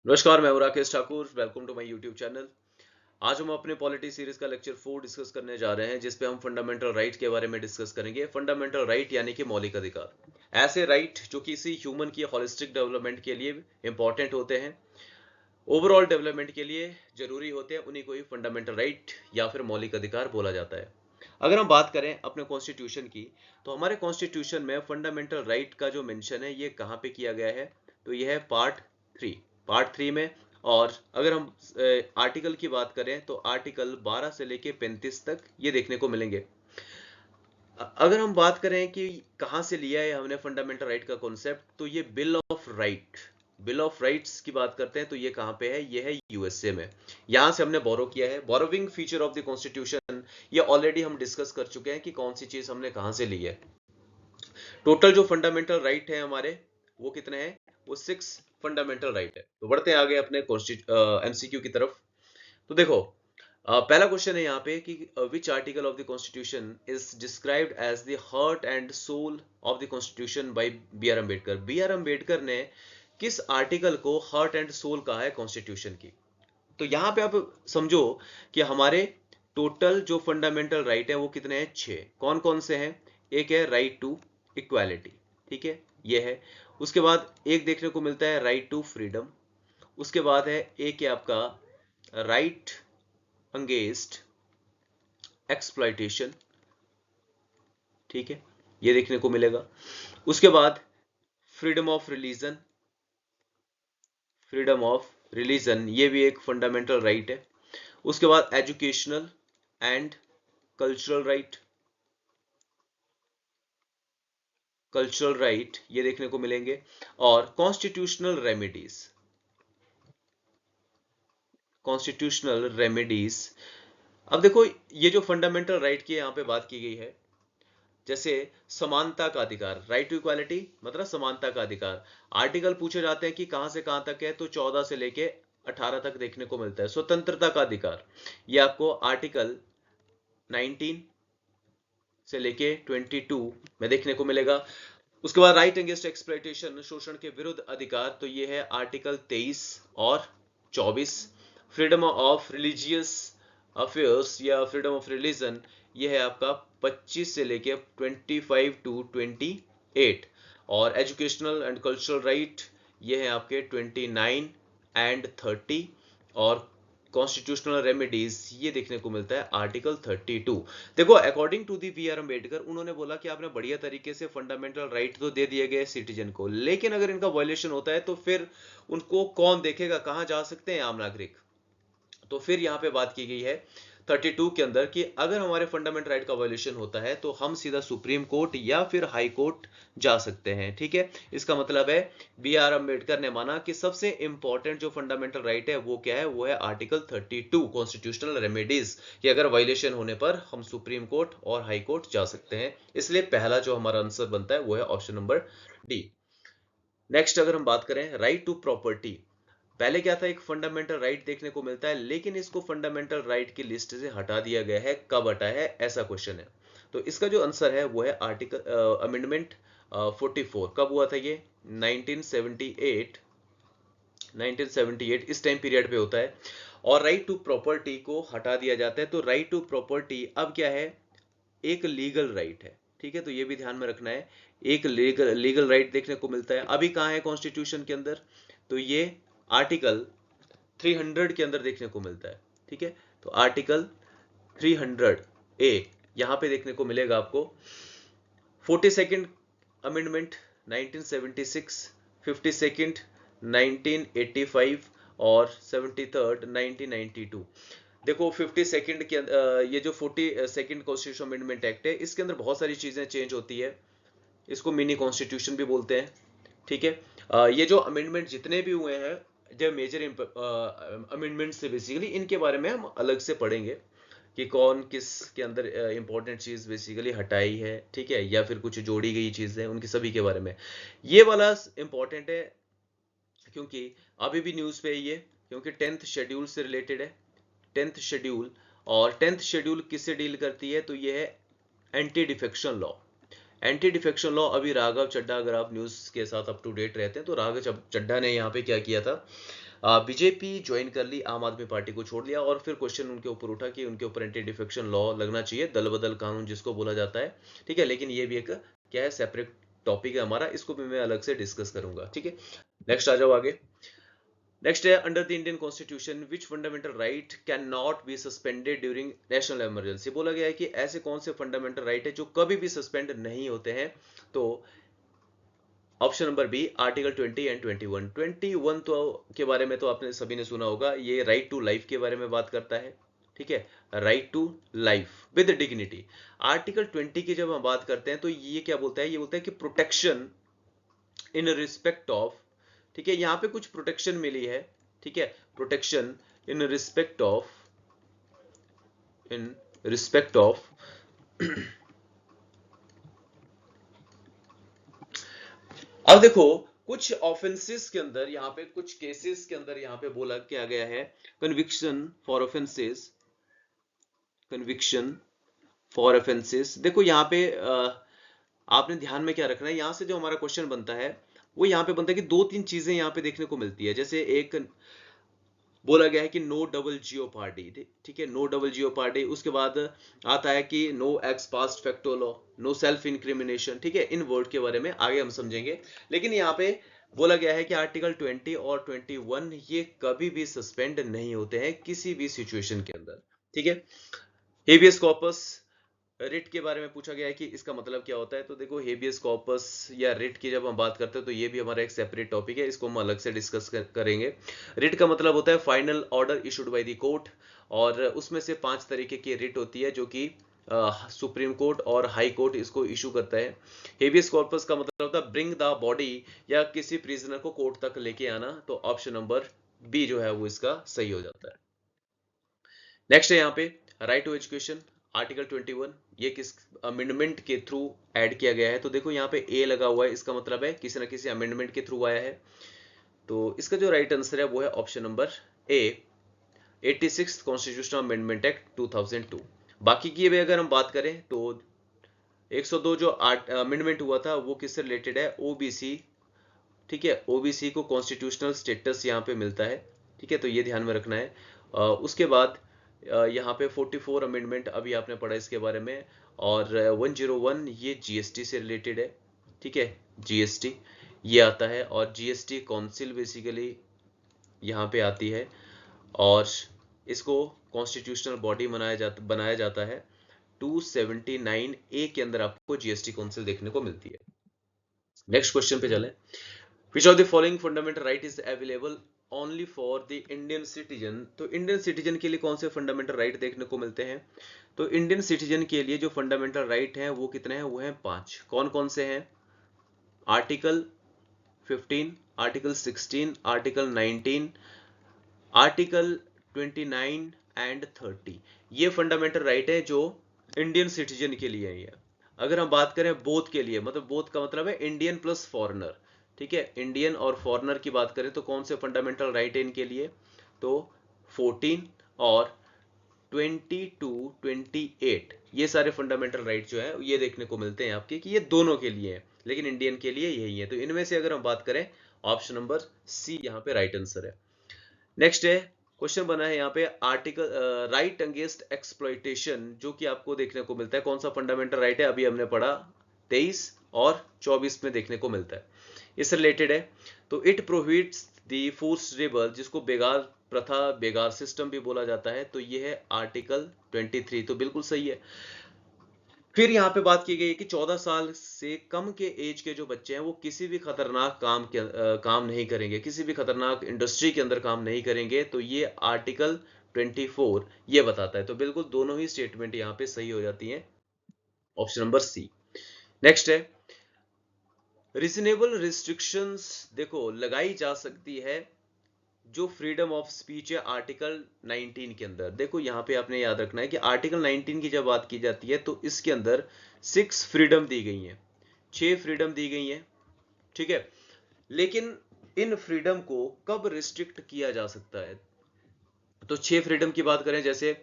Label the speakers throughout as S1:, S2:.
S1: नमस्कार, मैं हूं Rakesh Thakur. Welcome to my YouTube channel. आज हम अपने पॉलिटी सीरीज का लेक्चर 4 डिस्कस करने जा रहे हैं, जिस पे हम फंडामेंटल राइट के बारे में डिस्कस करेंगे। फंडामेंटल राइट यानी कि मौलिक अधिकार, ऐसे राइट जो किसी ह्यूमन की होलिस्टिक डेवलपमेंट के लिए इंपॉर्टेंट होते हैं, ओवरऑल डेवलपमेंट के लिए जरूरी होते हैं, उन्हीं को ही फंडामेंटल राइट या फिर मौलिक अधिकार बोला जाता है। अगर हम बात करें अपने कॉन्स्टिट्यूशन की, तो हमारे कॉन्स्टिट्यूशन में फंडामेंटल राइट का जो मेंशन है ये कहाँ पे किया गया है, तो ये है पार्ट थ्री में। और अगर हम आर्टिकल की बात करें तो आर्टिकल 12 से लेके 35 तक ये देखने को मिलेंगे। अगर हम बात करें कि कहाँ से लिया है हमने फंडामेंटल राइट का कॉन्सेप्ट, तो ये बिल ऑफ राइट्स की बात करते हैं तो ये कहाँ पे है, ये है यूएसए में। यहां से हमने बोरो किया है। Borrowing feature of the constitution ये ऑलरेडी हम डिस्कस कर चुके हैं कि कौन सी चीज हमने कहां से ली है। टोटल जो फंडामेंटल राइट है हमारे, वो कितने हैं, वो 6 फंडामेंटल राइट है। तो बढ़ते हैं आगे अपने एमसीक्यू की तरफ। तो देखो, पहला क्वेश्चन है यहाँ पे कि which article of the constitution is described as the heart and soul of the constitution by B R Ambedkar. B R Ambedkar ने किस आर्टिकल को हार्ट एंड सोल कहा है कॉन्स्टिट्यूशन की। तो यहाँ पे आप समझो कि हमारे टोटल जो फंडामेंटल राइट है वो कितने हैं, 6। कौन कौन से हैं, एक है राइट टू इक्वालिटी, ठीक है, ये है। उसके बाद एक देखने को मिलता है राइट टू फ्रीडम। उसके बाद है एक है आपका राइट अगेंस्ट एक्सप्लॉयटेशन, ठीक है, ये देखने को मिलेगा। उसके बाद फ्रीडम ऑफ रिलीजन, ये भी एक फंडामेंटल राइट है। उसके बाद एजुकेशनल एंड कल्चरल राइट, ये देखने को मिलेंगे। और कॉन्स्टिट्यूशनल रेमेडीज। अब देखो, ये जो फंडामेंटल राइट की यहाँ पे बात की गई है, जैसे समानता का अधिकार, राइट टू इक्वालिटी मतलब समानता का अधिकार। आर्टिकल पूछे जाते हैं कि कहां से कहां तक है, तो 14 से लेके 18 तक देखने को मिलता है। स्वतंत्रता का अधिकार, ये आपको आर्टिकल 19 से लेके 22 में देखने को मिलेगा। उसके बाद राइट अगेंस्ट एक्सप्लॉयटेशन, शोषण के विरुद्ध अधिकार, तो ये है आर्टिकल 23 और 24। फ्रीडम ऑफ रिलीजियस अफेयर्स या फ्रीडम ऑफ रिलीजन, ये है आपका 25 से लेके 25 टू 28। और एजुकेशनल एंड कल्चरल राइट, ये है आपके 29 एंड 30। और कॉन्स्टिट्यूशनल रेमेडीज, ये देखने को मिलता है आर्टिकल 32। देखो, according to the V R Ambedkar, उन्होंने बोला कि आपने बढ़िया तरीके से फंडामेंटल राइट तो दे दिए गए सिटीजन को, लेकिन अगर इनका वायलेशन होता है तो फिर उनको कौन देखेगा, कहां जा सकते हैं आम नागरिक। तो फिर यहाँ पे बात की गई है 32 के अंदर कि अगर हमारे फंडामेंटल राइट का वायलेशन होता है तो हम सीधा सुप्रीम कोर्ट या फिर हाई कोर्ट जा सकते हैं, ठीक है। इसका मतलब है बी आर अम्बेडकर ने माना कि सबसे इंपॉर्टेंट जो फंडामेंटल राइट है वो क्या है, वो है आर्टिकल 32 कॉन्स्टिट्यूशनल रेमेडीज, कि अगर वायलेशन होने पर हम सुप्रीम कोर्ट और हाई कोर्ट जा सकते हैं। इसलिए पहला जो हमारा आंसर बनता है वो है ऑप्शन नंबर डी। नेक्स्ट अगर हम बात करें राइट टू प्रॉपर्टी, पहले क्या था, एक फंडामेंटल राइट देखने को मिलता है, लेकिन इसको फंडामेंटल राइट की लिस्ट से हटा दिया गया है। कब हटा है, ऐसा क्वेश्चन है। तो इसका जो आंसर है वो है आर्टिकल अमेंडमेंट 44। कब हुआ था ये, 1978। 1978 इस टाइम पीरियड पे होता है। और राइट टू प्रॉपर्टी को हटा दिया जाता है। तो राइट टू प्रॉपर्टी अब क्या है, एक लीगल राइट है, ठीक है। तो ये भी ध्यान में रखना है, एक लीगल राइट देखने को मिलता है। अभी कहाँ है कॉन्स्टिट्यूशन के अंदर, तो ये आर्टिकल 300 के अंदर देखने को मिलता है, ठीक है। तो आर्टिकल 300 ए यहां पे देखने को मिलेगा आपको। 42nd अमेंडमेंट 1976, 52nd 1985 और 73rd 1992। देखो 52nd के ये जो 42nd कॉन्स्टिट्यूशन अमेंडमेंट एक्ट है, इसके अंदर बहुत सारी चीजें चेंज होती है। इसको मिनी कॉन्स्टिट्यूशन भी बोलते हैं, ठीक है। ये जो अमेंडमेंट जितने भी हुए हैं, जो मेजर अमेंडमेंट से बेसिकली इनके बारे में हम अलग से पढ़ेंगे कि कौन किस के अंदर इंपॉर्टेंट चीज बेसिकली हटाई है, ठीक है, या फिर कुछ जोड़ी गई चीजें, उनकी सभी के बारे में। ये वाला इंपॉर्टेंट है क्योंकि अभी भी न्यूज पे है ये, क्योंकि 10th शेड्यूल से रिलेटेड है। 10th शेड्यूल, और 10th शेड्यूल किससे डील करती है, तो ये है anti defection law. Anti defection law, अभी राघव चड्ढा, अगर आप न्यूज के साथ अप टू डेट रहते हैं तो राघव चड्ढा ने यहाँ पे क्या किया था, बीजेपी ज्वाइन कर ली, आम आदमी पार्टी को छोड़ दिया और फिर क्वेश्चन उनके ऊपर उठा कि उनके ऊपर एंटी डिफेक्शन लॉ लगना चाहिए, दल बदल कानून जिसको बोला जाता है। ठीक है, लेकिन ये भी एक क्या है, सेपरेट टॉपिक है हमारा, इसको भी मैं अलग से डिस्कस करूंगा। ठीक है, नेक्स्ट आ जाओ आगे। नेक्स्ट है, under the Indian constitution which fundamental right can not be suspended during national emergency. बोला गया है कि ऐसे कौन से फंडामेंटल राइट है जो कभी भी सस्पेंड नहीं होते हैं। तो option number B, article 20 and 21। 21 तो के बारे में तो आपने सभी ने सुना होगा, ये राइट टू लाइफ के बारे में बात करता है। ठीक है, right to life with dignity. Article 20 की जब हम बात करते हैं तो ये क्या बोलता है, ये बोलता है कि प्रोटेक्शन इन रिस्पेक्ट ऑफ, ठीक है, यहां पे कुछ प्रोटेक्शन मिली है। ठीक है, protection in respect of, in respect of अब देखो, कुछ ऑफेंसेस के अंदर यहाँ पे, कुछ केसेस के अंदर यहाँ पे बोला क्या गया है, conviction for offences, conviction for offences. देखो यहाँ पे आपने ध्यान में क्या रखना है, यहां से जो हमारा क्वेश्चन बनता है वो यहाँ पे बनता है कि दो तीन चीजें यहाँ पे देखने को मिलती है। जैसे एक बोला गया है कि नो डबल जियोपार्डी, ठीक है, नो डबल जियोपार्डी। उसके बाद आता है कि no ex post facto law, no self incrimination. ठीक है, इन वर्ड के बारे में आगे हम समझेंगे, लेकिन यहाँ पे बोला गया है कि आर्टिकल 20 और 21 ये कभी भी सस्पेंड नहीं होते हैं किसी भी सिचुएशन के अंदर। ठीक है, हेबियस कॉर्पस, रिट के बारे में पूछा गया है कि इसका मतलब क्या होता है। तो देखो, हेबियस कॉर्पस या रिट की जब हम बात करते हैं तो ये भी हमारा एक सेपरेट टॉपिक है, इसको हम अलग से डिस्कस करेंगे। रिट का मतलब होता है final order issued by the court, और उसमें से 5 तरीके की रिट होती है जो कि सुप्रीम कोर्ट और हाई कोर्ट इसको इशू करता है। हेबियस कॉर्पस का मतलब होता है ब्रिंग द बॉडी, या किसी प्रिजनर को कोर्ट तक लेके आना। तो ऑप्शन नंबर बी जो है वो इसका सही हो जाता है। नेक्स्ट है यहाँ पे राइट टू एजुकेशन, आर्टिकल 21, ये किस अमेंडमेंट के थ्रू ऐड किया गया है। तो देखो यहाँ पे ए लगा हुआ है, इसका मतलब है किसी ना किसी अमेंडमेंट के थ्रू आया है। तो इसका जो राइट आंसर है वो है option number A, 86 constitutional amendment act 2002। बाकी की भी अगर हम बात करें तो 102 जो अमेंडमेंट हुआ था वो किससे रिलेटेड है, ओबीसी। ठीक है, ओबीसी को कॉन्स्टिट्यूशनल स्टेटस यहाँ पे मिलता है। ठीक है, तो ये ध्यान में रखना है। उसके बाद यहाँ पे 44 अमेंडमेंट अभी आपने पढ़ा इसके बारे में, और 101 ये जीएसटी से रिलेटेड है। ठीक है, जीएसटी ये आता है, और जीएसटी काउंसिल बेसिकली यहाँ पे आती है, और इसको कॉन्स्टिट्यूशनल बॉडी बनाया जाता है। 279 ए के अंदर आपको जीएसटी काउंसिल देखने को मिलती है। नेक्स्ट क्वेश्चन पे चलें। Which of the following fundamental right is available only for the Indian citizen? तो इंडियन सिटीजन के लिए कौन से फंडामेंटल राइट देखने को मिलते हैं। तो इंडियन सिटीजन के लिए जो फंडामेंटल राइट हैं वो कितने हैं, वो हैं 5। कौन कौन से हैं, article 15, article 16, article 19, article 29 and 30। ये फंडामेंटल राइट है जो इंडियन सिटीजन के लिए है। अगर हम बात करें बोथ के लिए, मतलब बोथ का मतलब है इंडियन प्लस फॉरेनर। ठीक है, इंडियन और फॉरेनर की बात करें तो कौन से फंडामेंटल राइट है इनके लिए, तो 14 और 20 टू 28, ये सारे फंडामेंटल राइट जो है ये देखने को मिलते हैं आपके, कि ये दोनों के लिए है, लेकिन इंडियन के लिए यही है। तो इनमें से अगर हम बात करें, ऑप्शन नंबर सी यहाँ पे राइट आंसर है। नेक्स्ट है, क्वेश्चन बना है यहाँ पे आर्टिकल राइट अगेंस्ट एक्सप्लॉइटेशन, जो कि आपको देखने को मिलता है, कौन सा फंडामेंटल राइट है, अभी हमने पढ़ा 23 और 24 में देखने को मिलता है, इससे रिलेटेड है। तो it prohibits the forced labour, जिसको बेगार प्रथा, बेगार सिस्टम भी बोला जाता है, तो ये है आर्टिकल 23, तो बिल्कुल सही है। फिर यहाँ पे बात की गई है कि 14 साल से कम के एज के जो बच्चे हैं वो किसी भी खतरनाक काम नहीं करेंगे, किसी भी खतरनाक इंडस्ट्री के अंदर काम नहीं करेंगे, तो ये आर्टिकल 24 ये बताता है। तो बिल्कुल दोनों ही स्टेटमेंट यहाँ पे सही हो जाती हैं, ऑप्शन नंबर सी। नेक्स्ट है, रीजनेबल रिस्ट्रिक्शंस देखो लगाई जा सकती है जो फ्रीडम ऑफ स्पीच है आर्टिकल 19 के अंदर। देखो यहाँ पे आपने याद रखना है कि आर्टिकल 19 की जब बात की जाती है तो इसके अंदर 6 फ्रीडम दी गई हैं, 6 फ्रीडम दी गई हैं। ठीक है, लेकिन इन फ्रीडम को कब रिस्ट्रिक्ट किया जा सकता है, तो 6 फ्रीडम की बात करें, जैसे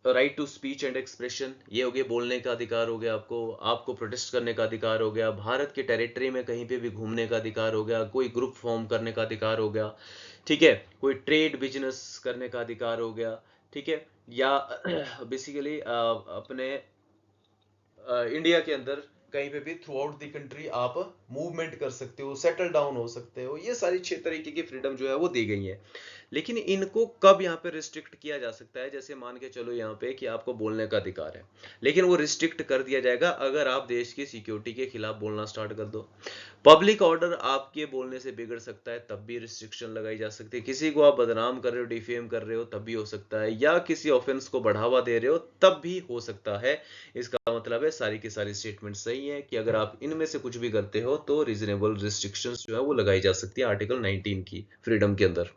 S1: right to speech and expression, ये हो गया, बोलने का अधिकार हो गया, आपको आपको प्रोटेस्ट करने का अधिकार हो गया, भारत के टेरिटरी में कहीं पे भी घूमने का अधिकार हो गया, कोई ग्रुप फॉर्म करने का अधिकार हो गया, ठीक है, कोई ट्रेड बिजनेस करने का अधिकार हो गया, ठीक है, या बेसिकली अपने इंडिया के अंदर कहीं पे भी थ्रू आउट द कंट्री आप मूवमेंट कर सकते हो, सेटल डाउन हो सकते हो, ये सारी 6 तरीके की फ्रीडम जो है वो दी गई है। लेकिन इनको कब यहाँ पे रिस्ट्रिक्ट किया जा सकता है, जैसे मान के चलो यहाँ पे कि आपको बोलने का अधिकार है, लेकिन वो रिस्ट्रिक्ट कर दिया जाएगा अगर आप देश की सिक्योरिटी के खिलाफ बोलना स्टार्ट कर दो। पब्लिक ऑर्डर आपके बोलने से बिगड़ सकता है, तब भी रिस्ट्रिक्शन लगाई जा सकती है। किसी को आप बदनाम कर रहे हो, डिफेम कर रहे हो, तब भी हो सकता है, या किसी ऑफेंस को बढ़ावा दे रहे हो तब भी हो सकता है। इसका मतलब है सारी की सारी स्टेटमेंट सही है कि अगर आप इनमें से कुछ भी करते हो तो रीजनेबल रिस्ट्रिक्शंस जो है वो लगाई जा सकती है आर्टिकल 19 की फ्रीडम के अंदर।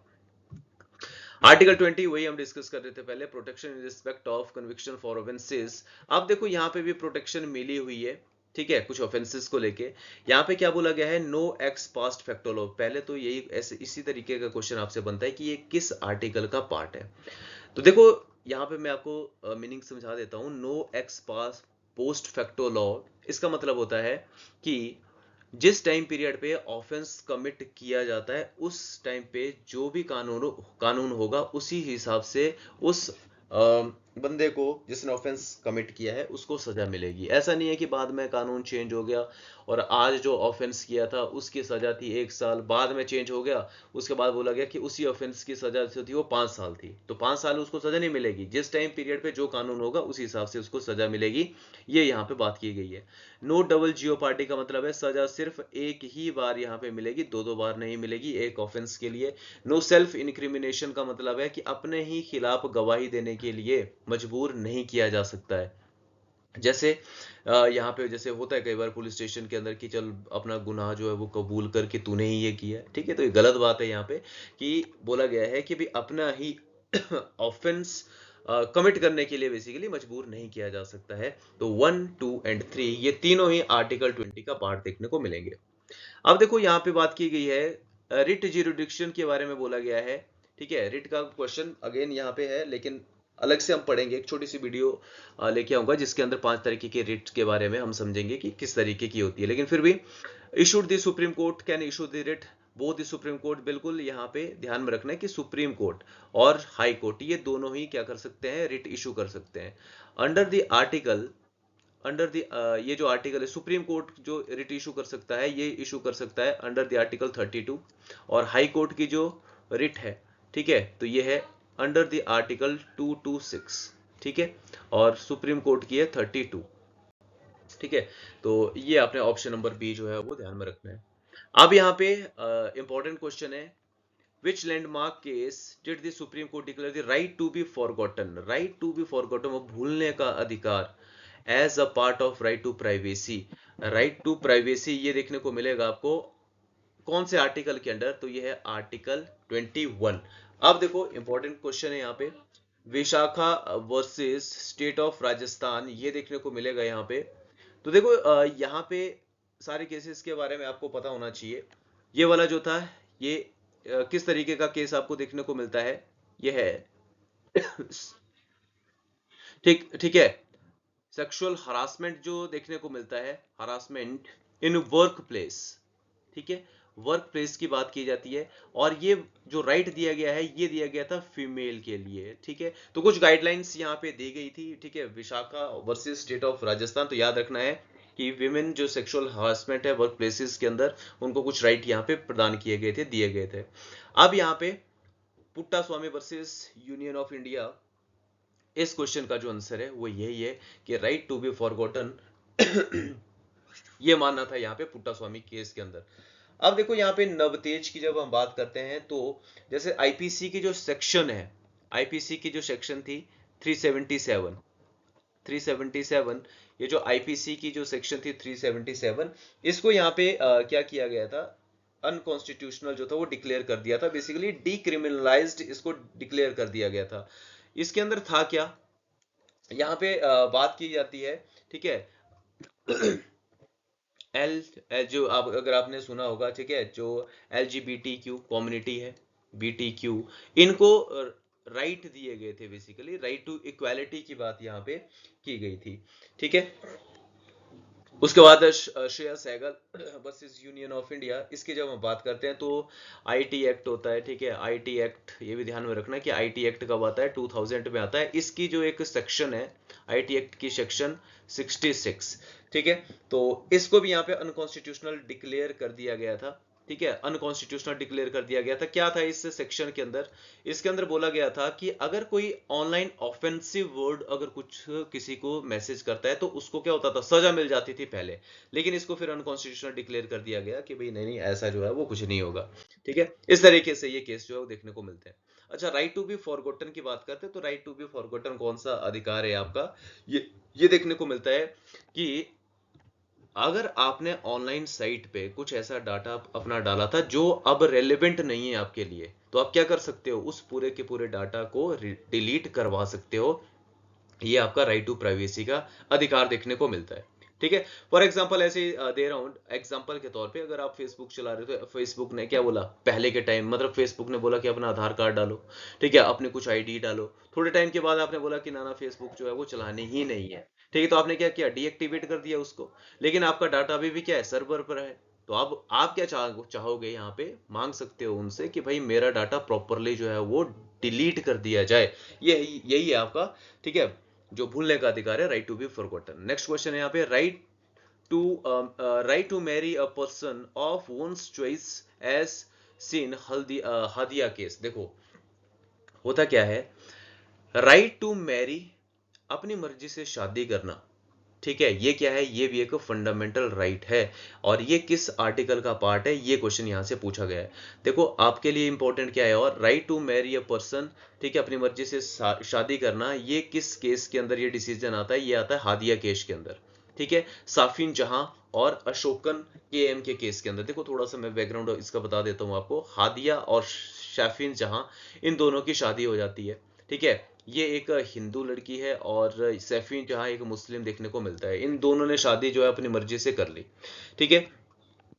S1: आर्टिकल 20 वही हम डिस्कस कर रहे थे पहले, protection in respect of conviction for offences. अब देखो यहाँ पे भी प्रोटेक्शन मिली हुई है, ठीक है, कुछ ऑफेंसेस को लेके। यहाँ पे क्या बोला गया है, no ex post facto law. पहले तो यही ऐसे इसी तरीके का क्वेश्चन आपसे बनता है कि ये किस आर्टिकल का पार्ट है। तो देखो यहाँ पे मैं आपको मीनिंग समझा देता हूँ। नो एक्स पास पोस्ट फैक्टो लॉ, इसका मतलब होता है कि जिस टाइम पीरियड पे ऑफेंस कमिट किया जाता है उस टाइम पे जो भी कानून होगा उसी हिसाब से उस बंदे को जिसने ऑफेंस कमिट किया है उसको सजा मिलेगी। ऐसा नहीं है कि बाद में कानून चेंज हो गया और आज जो ऑफेंस किया था उसकी सजा थी 1 साल, बाद में चेंज हो गया, उसके बाद बोला गया कि उसी ऑफेंस की सजा जो थी वो 5 साल थी, तो 5 साल उसको सजा नहीं मिलेगी। जिस टाइम पीरियड पे जो कानून होगा उसी हिसाब से उसको सजा मिलेगी, ये यहाँ पे बात की गई है। नो डबल जियो पार्टी का मतलब है सजा सिर्फ एक ही बार यहाँ पे मिलेगी, दो दो बार नहीं मिलेगी एक ऑफेंस के लिए। नो सेल्फ इंक्रिमिनेशन का मतलब है कि अपने ही खिलाफ गवाही देने के लिए मजबूर नहीं किया जा सकता है। जैसे यहाँ पे जैसे होता है कई बार पुलिस स्टेशन के अंदर कि चल अपना गुनाह जो है वो कबूल करके तूने ही ये किया है, ठीक है, तो ये गलत बात है यहाँ पे कि बोला गया है कि भी अपना ही ऑफेंस कमिट करने के लिए बेसिकली मजबूर नहीं किया जा सकता है। तो 1, 2 एंड 3 ये तीनों ही आर्टिकल 20 का पार्ट देखने को मिलेंगे। अब देखो यहाँ पे बात की गई है रिट ज्यूरिडिक्शन के बारे में बोला गया है, ठीक है। रिट का क्वेश्चन अगेन यहाँ पे है, लेकिन अलग से हम पढ़ेंगे, एक छोटी सी वीडियो लेके आऊंगा जिसके अंदर 5 तरीके के रिट के बारे में हम समझेंगे कि किस तरीके की होती है। लेकिन फिर भी issued the Supreme court can issue the writ both the Supreme court, बिल्कुल यहाँ पे ध्यान में रखना है कि सुप्रीम कोर्ट और हाई कोर्ट ये दोनों ही क्या कर सकते हैं, रिट इशू कर सकते हैं। Under the article under the ये जो आर्टिकल है सुप्रीम कोर्ट जो रिट इशू कर सकता है ये इशू कर सकता है अंडर द आर्टिकल 32, और हाई कोर्ट की जो रिट है, ठीक है, तो ये है अंडर द आर्टिकल 226, ठीक है, और सुप्रीम कोर्ट की है 32, ठीक है। तो ये आपने ऑप्शन नंबर बी जो है वो ध्यान में रखना है। अब यहाँ पे इंपॉर्टेंट क्वेश्चन है, which landmark case did the Supreme Court declare the right to be forgotten, right to be forgotten वो भूलने का अधिकार as a part of right to privacy. Right to privacy ये देखने को मिलेगा आपको कौन से आर्टिकल के अंडर, तो ये है आर्टिकल 21। अब देखो इंपॉर्टेंट क्वेश्चन है यहाँ पे, Vishakha versus state of Rajasthan ये देखने को मिलेगा यहाँ पे। तो देखो यहाँ पे सारे केसेस के बारे में आपको पता होना चाहिए। ये वाला जो था ये किस तरीके का केस आपको देखने को मिलता है, ये है ठीक ठीक है, सेक्सुअल हरासमेंट जो देखने को मिलता है, हरासमेंट इन वर्क प्लेस, ठीक है, वर्क प्लेस की बात की जाती है। और ये जो राइट दिया गया है ये दिया गया था फीमेल के लिए, ठीक है। तो कुछ गाइडलाइंस यहाँ पे दी गई थी, ठीक है, Vishakha versus state of Rajasthan. तो याद रखना है कि विमेन जो सेक्सुअल हरासमेंट है वर्क प्लेसेस के अंदर उनको कुछ राइट यहाँ पे प्रदान किए गए थे, दिए गए थे। अब यहाँ पे पुट्टा स्वामी वर्सेस यूनियन ऑफ इंडिया, इस क्वेश्चन का जो आंसर है वो यही है कि राइट टू बी फॉरगॉटन ये मानना था यहाँ पे पुट्टा स्वामी केस के अंदर। अब देखो यहाँ पे नवतेज की जब हम बात करते हैं तो जैसे आईपीसी की जो सेक्शन है, आईपीसी की जो सेक्शन थी 377, 377, ये जो आईपीसी की जो सेक्शन थी 377, इसको यहाँ पे क्या किया गया था, अनकॉन्स्टिट्यूशनल जो था वो डिक्लेयर कर दिया था, बेसिकली डीक्रिमिनलाइज्ड इसको डिक्लेयर कर दिया गया था। इसके अंदर था क्या, यहाँ पे बात की जाती है, ठीक है, एल जो आप अगर आपने सुना होगा, ठीक है, जो LGBTQ कम्युनिटी है, BTQ, इनको राइट दिए गए थे, बेसिकली राइट टू इक्वालिटी की बात यहाँ पे की गई थी, ठीक है। उसके बाद Shreya Sehgal versus union of India, इसकी जब हम बात करते हैं तो आईटी एक्ट होता है, ठीक है। आईटी एक्ट ये भी ध्यान में रखना कि आईटी एक्ट कब आता है, 2000 में आता है। इसकी जो एक सेक्शन है आईटी एक्ट की, सेक्शन 66, ठीक है। तो इसको भी यहाँ पे अनकॉन्स्टिट्यूशनल डिक्लेयर कर दिया गया था, ठीक है। अनकॉन्स्टिट्यूशनल डिक्लेयर कर दिया गया था। क्या था इस सेक्शन के अंदर, इसके अंदर बोला गया था कि अगर कोई ऑनलाइन ऑफेंसिव वर्ड अगर कुछ किसी को मैसेज करता है तो उसको क्या होता था, सजा मिल जाती थी पहले। लेकिन इसको फिर अनकॉन्स्टिट्यूशनल डिक्लेयर कर दिया गया कि भाई नहीं नहीं, ऐसा जो है वो कुछ नहीं होगा, ठीक है। इस तरीके से ये केस जो है वो देखने को मिलते हैं। अच्छा, राइट टू बी फॉरगॉटन की बात करते हैं तो राइट टू बी फॉरगॉटन कौन सा अधिकार है आपका, ये देखने को मिलता है कि अगर आपने ऑनलाइन साइट पे कुछ ऐसा डाटा अपना डाला था जो अब रेलेवेंट नहीं है आपके लिए, तो आप क्या कर सकते हो, उस पूरे के पूरे डाटा को डिलीट करवा सकते हो। ये आपका राइट टू प्राइवेसी का अधिकार देखने को मिलता है, ठीक है। फॉर एग्जांपल ऐसे दे रहा हूं एग्जांपल के तौर पे, अगर आप फेसबुक चला रहे हो तो फेसबुक ने क्या बोला पहले के टाइम, मतलब फेसबुक ने बोला कि अपना आधार कार्ड डालो, ठीक है, अपने कुछ आईडी डालो। थोड़े टाइम के बाद आपने बोला कि ना ना फेसबुक जो है वो चलानी ही नहीं है, ठीक है। तो आपने क्या किया, डीएक्टिवेट कर दिया उसको। लेकिन आपका डाटा अभी भी क्या है, सर्वर पर है। तो अब आप क्या चाहोगे, यहाँ पे मांग सकते हो उनसे कि भाई मेरा डाटा प्रॉपरली जो है वो डिलीट कर दिया जाए। यही यही है आपका, ठीक है, जो भूलने का अधिकार है, right to be forgotten. Next question है यहाँ पे, to right to marry a person of one's choice as seen Hadiya case. देखो होता क्या है, राइट टू मैरी, अपनी मर्जी से शादी करना, ठीक है, ये क्या है, ये भी एक फंडामेंटल राइट है। और ये किस आर्टिकल का पार्ट है, ये क्वेश्चन यहां से पूछा गया है। देखो आपके लिए इंपॉर्टेंट क्या है, और right to marry a person, ठीक है, अपनी मर्जी से शादी करना, ये किस केस के अंदर ये डिसीजन आता है, ये आता है हादिया केस के अंदर, ठीक है। साफिन जहां और अशोकन के एम के केस के अंदर। देखो थोड़ा सा मैं बैकग्राउंड इसका बता देता हूँ आपको। हादिया और शैफिन जहां, इन दोनों की शादी हो जाती है, ठीक है। ये एक हिंदू लड़की है और सैफीन जहां एक मुस्लिम देखने को मिलता है। इन दोनों ने शादी जो है अपनी मर्जी से कर ली, ठीक है।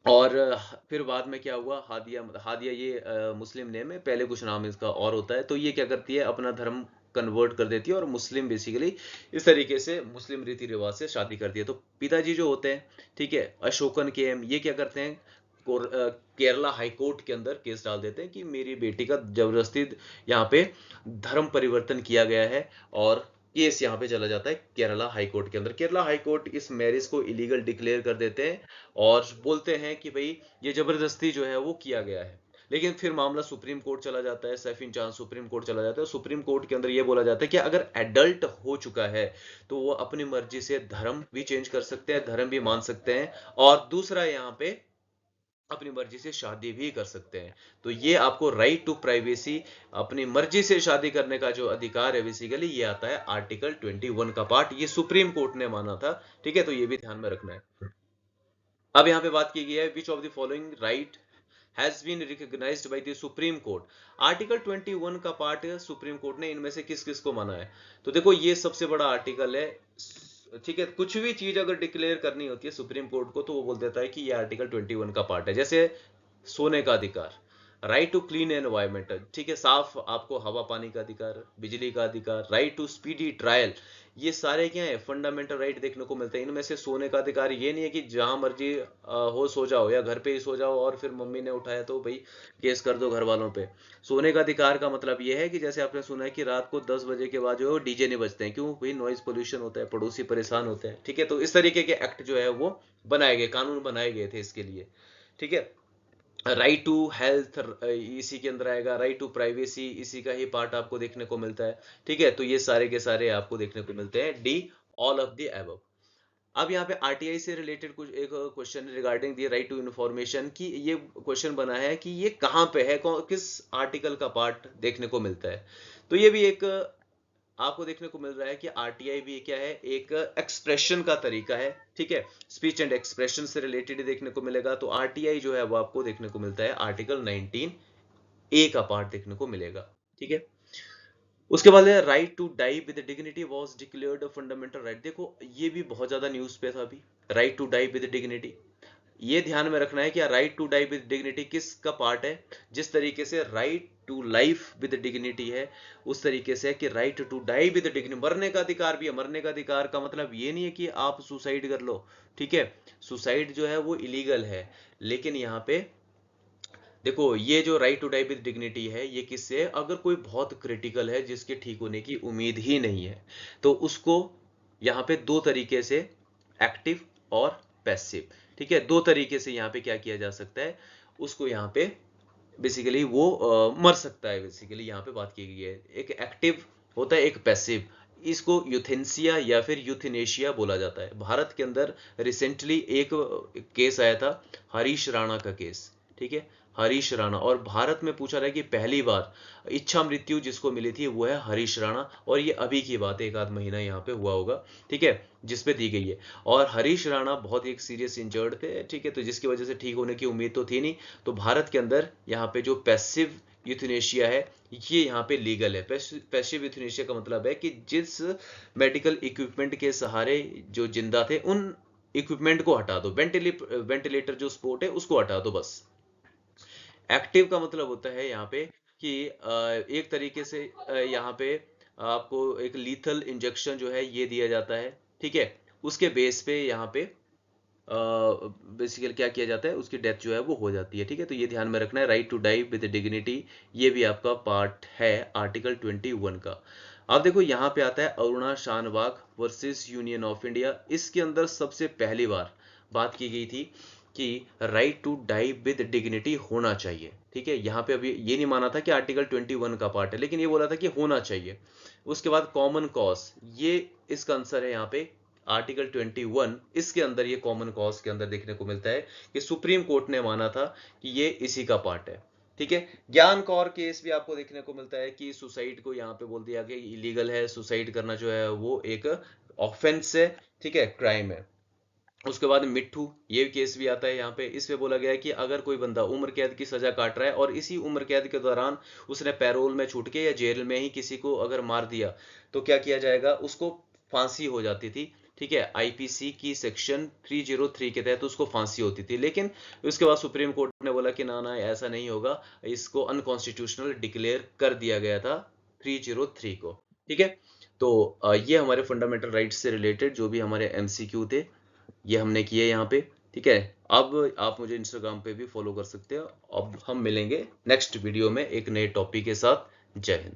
S1: और फिर बाद में क्या हुआ, हादिया हादिया ये मुस्लिम नेम है, पहले कुछ नाम इसका और होता है। तो ये क्या करती है, अपना धर्म कन्वर्ट कर देती है और मुस्लिम बेसिकली इस तरीके से मुस्लिम रीति रिवाज से शादी करती है। तो पिताजी जो होते हैं, ठीक है, अशोकन के एम, ये क्या करते हैं, केरला हाई कोर्ट के अंदर केस डाल देते हैं कि मेरी बेटी का जबरदस्ती यहाँ पे धर्म परिवर्तन किया गया है। और केस यहाँ पे चला जाता है केरला हाई कोर्ट के अंदर। केरला हाई कोर्ट इस मैरिज को इलीगल डिक्लेयर कर देते हैं और बोलते हैं कि भाई ये जबरदस्ती जो है वो किया गया है। लेकिन फिर मामला सुप्रीम कोर्ट चला जाता है, सैफिन चांद सुप्रीम कोर्ट चला जाता है। सुप्रीम कोर्ट के अंदर ये बोला जाता है कि अगर एडल्ट हो चुका है तो वो अपनी मर्जी से धर्म भी चेंज कर सकते हैं, धर्म भी मान सकते हैं, और दूसरा यहाँ पे अपनी मर्जी से शादी भी कर सकते हैं। तो ये आपको राइट टू प्राइवेसी, अपनी मर्जी से शादी करने का जो अधिकार है, बेसिकली ये आता है आर्टिकल 21 का पार्ट। ये सुप्रीम कोर्ट ने माना था, ठीक है। तो ये भी ध्यान में रखना है। अब यहाँ पे बात की गई है, which of the following right has been recognised by the Supreme Court. Article 21 का पार्ट सुप्रीम कोर्ट ने इनमें से किस किस को माना है। तो देखो ये सबसे बड़ा आर्टिकल है, ठीक है। कुछ भी चीज अगर डिक्लेयर करनी होती है सुप्रीम कोर्ट को तो वो बोल देता है कि ये आर्टिकल 21 का पार्ट है। जैसे सोने का अधिकार, राइट टू क्लीन एनवायरमेंट, ठीक है, साफ आपको हवा पानी का अधिकार, बिजली का अधिकार, राइट टू स्पीडी ट्रायल, ये सारे क्या है, फंडामेंटल राइट देखने को मिलते हैं। इनमें से सोने का अधिकार ये नहीं है कि जहां मर्जी हो सो जाओ या घर पे ही सो जाओ और फिर मम्मी ने उठाया तो भाई केस कर दो घर वालों पे। सोने का अधिकार का मतलब ये है कि जैसे आपने सुना है कि रात को 10 बजे के बाद जो है डीजे नहीं बजते हैं, क्यों भाई, नॉइज पोल्यूशन होता है, पड़ोसी परेशान होते हैं, ठीक है। तो इस तरीके के एक्ट जो है वो बनाए गए, कानून बनाए गए थे इसके लिए, ठीक है। राइट टू हेल्थ इसी के अंदर आएगा, राइट टू प्राइवेसी इसी का ही पार्ट आपको देखने को मिलता है, ठीक है। तो ये सारे के सारे आपको देखने को मिलते हैं, D all of the above. अब यहाँ पे आरटीआई से रिलेटेड कुछ एक question regarding the right to information की, ये क्वेश्चन बना है कि ये कहाँ पे है, किस आर्टिकल का पार्ट देखने को मिलता है। तो ये भी एक आपको देखने को मिल रहा है कि आरटीआई भी क्या है, एक एक्सप्रेशन का तरीका है, ठीक है। स्पीच एंड एक्सप्रेशन से रिलेटेड देखने को मिलेगा। तो आरटीआई जो है वो आपको देखने को मिलता है आर्टिकल 19 ए का पार्ट देखने को मिलेगा, ठीक है। उसके बाद है right to die with dignity was declared a fundamental right. देखो ये भी बहुत ज्यादा न्यूज पे था अभी, right to die with dignity. ये ध्यान में रखना है कि right to die with dignity किसका पार्ट है। जिस तरीके से right to life with dignity है, उस तरीके से कि right to die with dignity, मरने का अधिकार भी है। मरने का अधिकार का मतलब ये नहीं है कि आप सुसाइड कर लो, ठीक है, सुसाइड जो है वो इलीगल है, लेकिन यहाँ पे देखो ये जो right to die with dignity है, ये किससे है, अगर कोई बहुत क्रिटिकल है जिसके ठीक होने की उम्मीद ही नहीं है, तो उसको यहाँ पे दो तरीके से, एक्टिव और पैसिव, ठीक है, दो तरीके से यहाँ पे क्या किया जा सकता है, उसको यहाँ पे बेसिकली वो मर सकता है। बेसिकली यहाँ पे बात की गई है, एक एक्टिव होता है, एक पैसिव। इसको यूथेंसिया या फिर यूथेनेशिया बोला जाता है। भारत के अंदर रिसेंटली एक केस आया था, हरीश राणा का केस, ठीक है, हरीश राणा, और भारत में पूछा रहा है कि पहली बार इच्छा मृत्यु जिसको मिली थी वो है हरीश राणा, और ये अभी की बात है, एक आध महीना यहाँ पे हुआ होगा, ठीक है, जिसपे दी गई है। और हरीश राणा बहुत एक सीरियस इंजर्ड थे, ठीक है, तो जिसकी वजह से ठीक होने की उम्मीद तो थी नहीं। तो भारत के अंदर यहाँ पे जो पैसिव यूथनेशिया है, ये यहाँ पे लीगल है। पैसिव यूथनेशिया का मतलब है कि जिस मेडिकल इक्विपमेंट के सहारे जो जिंदा थे, उन इक्विपमेंट को हटा दो, वेंटिलेटर जो सपोर्ट है उसको हटा दो, बस। एक्टिव का मतलब होता है यहाँ पे कि एक तरीके से यहाँ पे आपको एक लीथल इंजेक्शन जो है ये दिया जाता है, ठीक है, उसके बेस पे यहाँ पे बेसिकली क्या किया जाता है, उसकी डेथ जो है वो हो जाती है, ठीक है। तो ये ध्यान में रखना है, right to die with dignity, ये भी आपका पार्ट है आर्टिकल 21 का। अब देखो यहाँ पे आता है Aruna Shanbaug versus union of India. इसके अंदर सबसे पहली बार बात की गई थी कि right to die with dignity होना चाहिए, ठीक है। यहाँ पे अभी ये नहीं माना था कि आर्टिकल 21 का पार्ट है, लेकिन ये बोला था कि होना चाहिए। उसके बाद कॉमन कॉज, ये इसका आंसर है यहाँ पे आर्टिकल 21। इसके अंदर ये कॉमन कॉज के अंदर देखने को मिलता है कि सुप्रीम कोर्ट ने माना था कि ये इसी का पार्ट है, ठीक है। ज्ञान कौर केस भी आपको देखने को मिलता है कि सुसाइड को यहाँ पे बोल दिया कि इलीगल है, सुसाइड करना जो है वो एक ऑफेंस है, ठीक है, क्राइम है। उसके बाद मिट्ठू, ये केस भी आता है यहाँ पे। इसमें बोला गया है कि अगर कोई बंदा उम्र कैद की सजा काट रहा है और इसी उम्र कैद के दौरान उसने पैरोल में छूट के या जेल में ही किसी को अगर मार दिया, तो क्या किया जाएगा, उसको फांसी हो जाती थी, ठीक है। आईपीसी की सेक्शन 303 के तहत उसको फांसी होती थी, लेकिन उसके बाद सुप्रीम कोर्ट ने बोला कि ना ना ऐसा नहीं होगा, इसको अनकॉन्स्टिट्यूशनल डिक्लेयर कर दिया गया था 303 को, ठीक है। तो ये हमारे फंडामेंटल राइट्स से रिलेटेड जो भी हमारे एमसीक्यू थे, ये हमने किए यहाँ पे, ठीक है। अब आप मुझे इंस्टाग्राम पे भी फॉलो कर सकते हो। अब हम मिलेंगे नेक्स्ट वीडियो में एक नए टॉपिक के साथ। जय हिंद।